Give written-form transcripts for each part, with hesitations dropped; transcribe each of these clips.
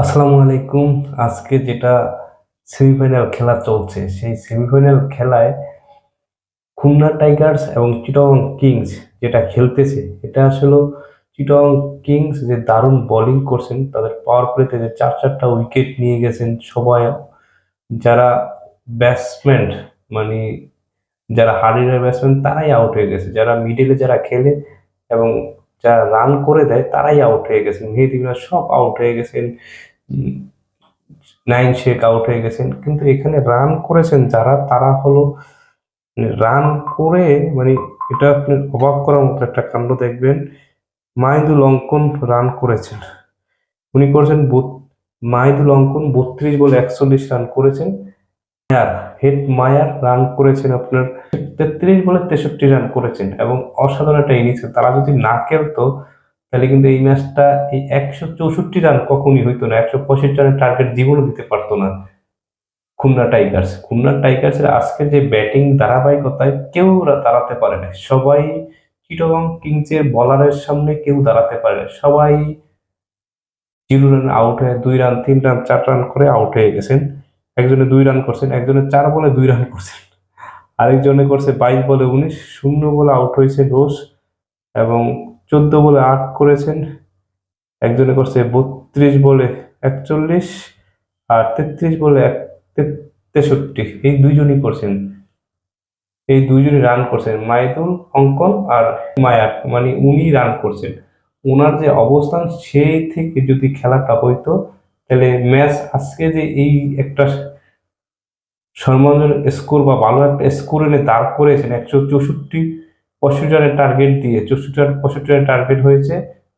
আসসালামু আলাইকুম। আজকে যেটা সেমিফাইনাল খেলা চলছে, সেই সেমিফাইনাল খেলায় খুলনা টাইগার্স এবং চিটাগং কিংস যেটা খেলতেছে, এটা আসলে চিটাগং কিংস যে দারুণ বোলিং করছেন, তাদের পাওয়ার প্লেতে যে চার চারটা উইকেট নিয়ে গেছেন সবাই। যারা ব্যাটসম্যান, মানে যারা হার্ডহিটার ব্যাটসম্যান তারাই আউট হয়ে গেছে, যারা মিডলে যারা খেলে এবং যারা রান করে দেয় তারাই আউট হয়ে গেছেন। মেহেদী মিরাজ সব আউট হয়ে গেছেন, নাইন শেখ আউট হয়ে গেছেন। কিন্তু এখানে রান করেছেন যারা, তারা হলো রান করে, মানে এটা আপনি অবাক করার মতো একটা কাণ্ড দেখবেন। মাহিদুল অঙ্কন রান করেছেন, উনি করেছেন মাহিদুল অঙ্কন 32 বলে 41 রান করেছেন। হেড মায়ার রান করেছেন আপনার 33 বলে 63 রান করেছেন এবং অসাধারণ একটা ইনিংস। তারা যদি না খেলতো তাহলে কিন্তু এই ম্যাচটা, এই 164 রান কখনই হইতো না, 165 রানের টার্গেট জীবনও দিতে পারতো না খুলনা টাইগার্সের আজকের যে ব্যাটিং ধারাবাহিকতায় কেউ দাঁড়াতে পারে না। সবাই চিটাগং কিংসের বলারের সামনে কেউ দাঁড়াতে পারে না। সবাই 0 রান আউট হয়ে 2 রান 3 রান 4 রান করে আউট হয়ে গেছেন। একজনে 2 রান করছেন, একজনে 4 বলে 2 রান করছেন, আরেকজনে করছে 22 বলে 19, 0 বলে আউট হয়েছে রোজ এবং 14 বলে 8 করেছেন। একজনে করছে 32 বলে 41 আর 33 বলে 63, এই দুইজনই করছেন। এই দুইজনই রান করছেন, মাইদুল অঙ্কন আর মায়ার, মানে উনি রান করছেন। ওনার যে অবস্থান, সেই থেকে যদি খেলাটা হইতো তাহলে ম্যাচ আজকে যে এই একটা সম্মানজনক স্কোর বা ভালো একটা স্কোর এনে দাঁড় করেছেন, 164 65 রানের টার্গেট দিয়ে, 64 65 রানের টার্গেট হয়েছে,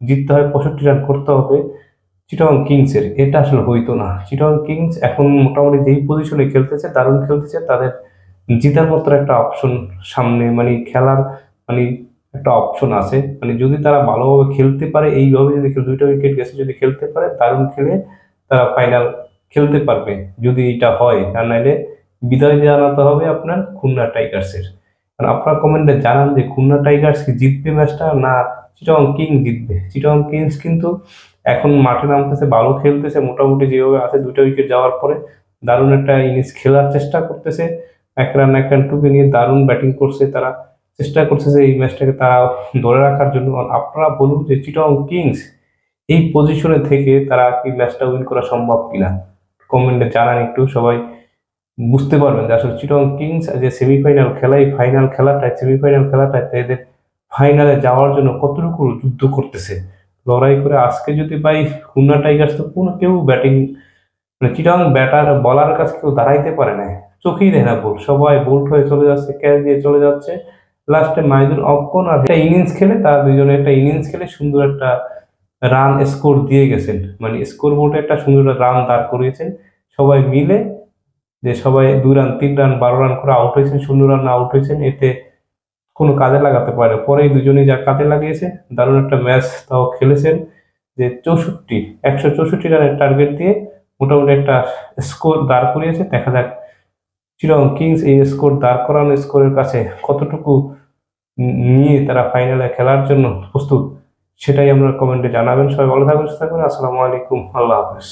জিততে হয় 65 রান করতে হবে চিটাগং কিংসের। এটা আসলে হইতো না। চিটাগং কিংস এখন মোটামুটি যেই পজিশনে খেলতেছে, দারুণ খেলতেছে। তাদের জিতার মতো একটা অপশন সামনে, মানে খেলার, মানে একটা অপশন আছে। মানে যদি তারা ভালোভাবে খেলতে পারে, এইভাবে যদি 2টা উইকেট গেছে যদি খেলতে পারে, দারুণ খেলে তারা ফাইনাল খেলতে পারবে যদি এটা হয়। আর নাইলে বিদায় জানাতে হবে আপনার খুলনা টাইগার্সের। কারণ আপনার কমেন্টে জানান যে খুলনা টাইগার্স কি জিতবে ম্যাচটা, না চিটাগং কিংস জিতবে। চিটাগং কিংস কিন্তু এখন মাঠে নামতেছে, ভালো খেলতেছে, মোটামুটি যেভাবে আছে 2টা উইকেট যাওয়ার পরে দারুণ একটা ইনিংস খেলার চেষ্টা করতেছে। 1 রান 1 রান টুকে নিয়ে দারুণ ব্যাটিং করছে তারা, চেষ্টা করছে যে এই ম্যাচটাকে তারা ধরে রাখার জন্য। আর আপনারা বলুন যে চিটাগং কিংস এই পজিশনে থেকে তারা কি ম্যাচটা উইন করা সম্ভব কিনা, কমেন্টে জানান একটু। সবাই বুঝতে পারবেন যে আসলে চিটাগং কিংস যে সেমিফাইনাল খেলায়, ফাইনাল খেলাটায়, সেমিফাইনাল খেলাটায় এদের ফাইনালে যাওয়ার জন্য কতটুকু যুদ্ধ করতেছে, লড়াই করে। আজকে যদি ভাই খুলনা টাইগার্স, তো কোনো কেউ ব্যাটিং, মানে চিটাগং ব্যাটার বলার কাছে কেউ দাঁড়াইতে পারে না, চোখেই দেয় না বল, সবাই বোল্ড হয়ে চলে যাচ্ছে, ক্যাচ দিয়ে চলে যাচ্ছে। লাস্টে মাহিদুল অঙ্কন আর একটা ইনিংস খেলে, তারা দুইজনে একটা ইনিংস খেলে সুন্দর একটা রান স্কোর দিয়ে গেছেন, মানে স্কোর বোর্ডে একটা সুন্দর রান দাঁড় করিয়েছেন সবাই মিলে। যে সবাই 2 রান 3 রান 12 রান করে আউট হয়েছেন, 0 রান আউট হয়েছেন, এতে কোনো কাজে লাগাতে পারে। পরে দুজনেই যা কাজে লাগিয়েছে, দারুণ একটা ম্যাচ তাও খেলেছেন। যে 164 রানের টার্গেট দিয়ে মোটামুটি একটা স্কোর দাঁড় করিয়েছে। দেখা যাক চিটাগং কিংস এই স্কোর দাঁড় করানো স্কোরের কাছে কতটুকু নিয়ে তারা ফাইনালে খেলার জন্য প্রস্তুত, সেটাই আমরা কমেন্টে জানাবেন। সবাই ভালো থাকবেন, সুস্থ থাকবেন। আসসালামু আলাইকুম, আল্লাহ হাফেজ।